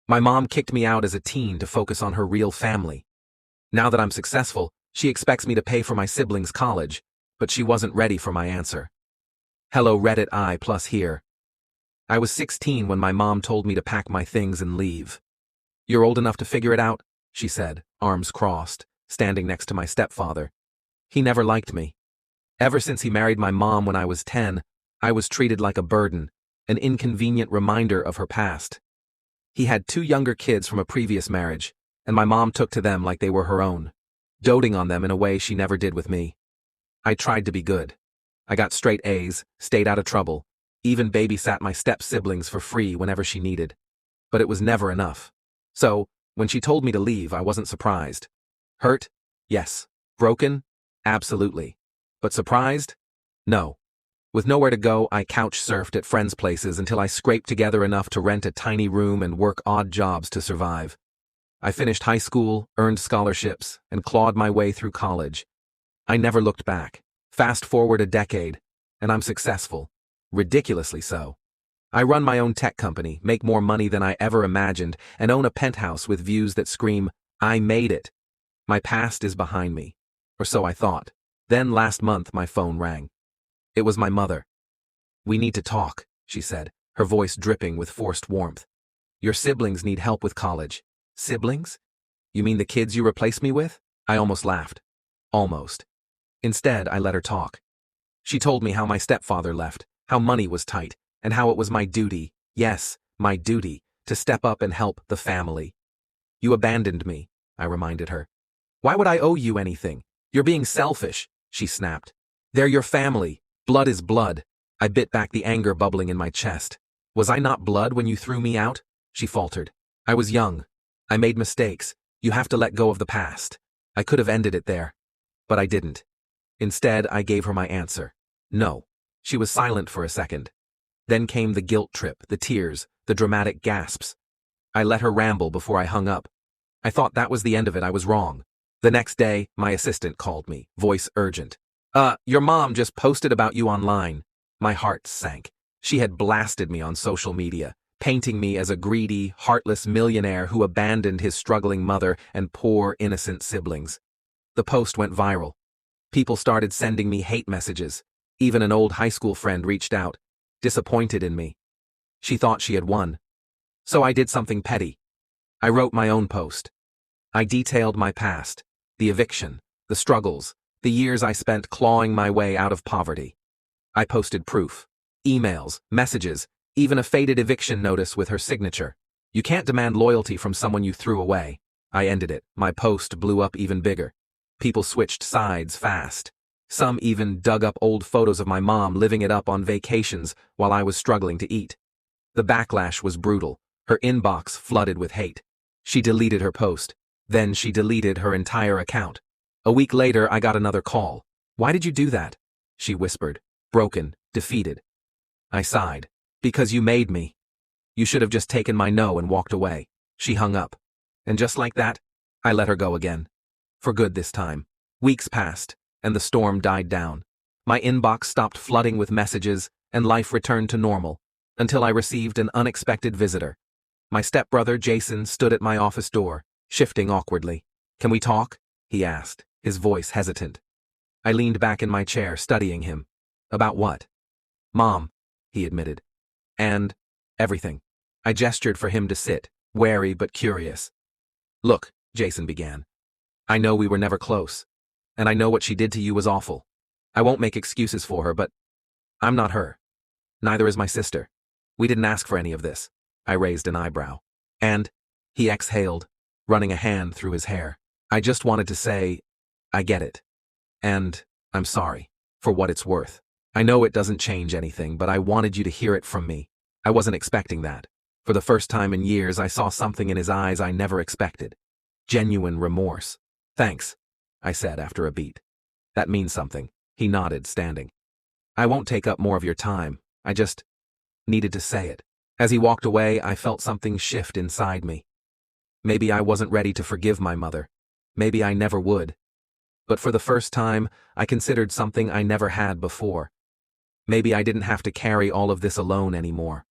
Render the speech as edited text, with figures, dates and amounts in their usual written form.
My mom kicked me out as a teen to focus on her real family. Now that I'm successful, she expects me to pay for my siblings' college, but she wasn't ready for my answer. Hello Reddit I plus here. I was 16 when my mom told me to pack my things and leave. You're old enough to figure it out, she said, arms crossed, standing next to my stepfather. He never liked me. Ever since he married my mom when I was 10, I was treated like a burden, an inconvenient reminder of her past. He had 2 younger kids from a previous marriage, and my mom took to them like they were her own, doting on them in a way she never did with me. I tried to be good. I got straight A's, stayed out of trouble, even babysat my step-siblings for free whenever she needed. But it was never enough. So, when she told me to leave, I wasn't surprised. Hurt? Yes. Broken? Absolutely. But surprised? No. With nowhere to go, I couch-surfed at friends' places until I scraped together enough to rent a tiny room and work odd jobs to survive. I finished high school, earned scholarships, and clawed my way through college. I never looked back. Fast forward a decade, and I'm successful. Ridiculously so. I run my own tech company, make more money than I ever imagined, and own a penthouse with views that scream, I made it. My past is behind me. Or so I thought. Then last month my phone rang. It was my mother. We need to talk, she said, her voice dripping with forced warmth. Your siblings need help with college. Siblings? You mean the kids you replaced me with? I almost laughed. Almost. Instead, I let her talk. She told me how my stepfather left, how money was tight, and how it was my duty, yes, my duty, to step up and help the family. You abandoned me, I reminded her. Why would I owe you anything? You're being selfish, she snapped. They're your family. Blood is blood. I bit back the anger bubbling in my chest. Was I not blood when you threw me out? She faltered. I was young. I made mistakes. You have to let go of the past. I could have ended it there. But I didn't. Instead, I gave her my answer. No. She was silent for a second. Then came the guilt trip, the tears, the dramatic gasps. I let her ramble before I hung up. I thought that was the end of it. I was wrong. The next day, my assistant called me, voice urgent. Your mom just posted about you online. My heart sank. She had blasted me on social media, painting me as a greedy, heartless millionaire who abandoned his struggling mother and poor, innocent siblings. The post went viral. People started sending me hate messages. Even an old high school friend reached out, disappointed in me. She thought she had won. So I did something petty. I wrote my own post. I detailed my past, the eviction, the struggles, the years I spent clawing my way out of poverty. I posted proof, emails, messages, even a faded eviction notice with her signature. You can't demand loyalty from someone you threw away. I ended it. My post blew up even bigger. People switched sides fast. Some even dug up old photos of my mom living it up on vacations while I was struggling to eat. The backlash was brutal. Her inbox flooded with hate. She deleted her post. Then she deleted her entire account. A week later, I got another call. Why did you do that? She whispered, broken, defeated. I sighed. Because you made me. You should have just taken my no and walked away. She hung up. And just like that, I let her go again. For good this time. Weeks passed, and the storm died down. My inbox stopped flooding with messages, and life returned to normal, until I received an unexpected visitor. My stepbrother, Jason, stood at my office door, shifting awkwardly. Can we talk? He asked, his voice hesitant. I leaned back in my chair, studying him. About what? Mom, he admitted. And everything. I gestured for him to sit, wary but curious. Look, Jason began. I know we were never close, and I know what she did to you was awful. I won't make excuses for her, but I'm not her. Neither is my sister. We didn't ask for any of this. I raised an eyebrow. And, he exhaled, running a hand through his hair. I just wanted to say, I get it. And I'm sorry, for what it's worth. I know it doesn't change anything, but I wanted you to hear it from me. I wasn't expecting that. For the first time in years, I saw something in his eyes I never expected. Genuine remorse. Thanks, I said after a beat. That means something. He nodded, standing. I won't take up more of your time. I just needed to say it. As he walked away, I felt something shift inside me. Maybe I wasn't ready to forgive my mother. Maybe I never would. But for the first time, I considered something I never had before. Maybe I didn't have to carry all of this alone anymore.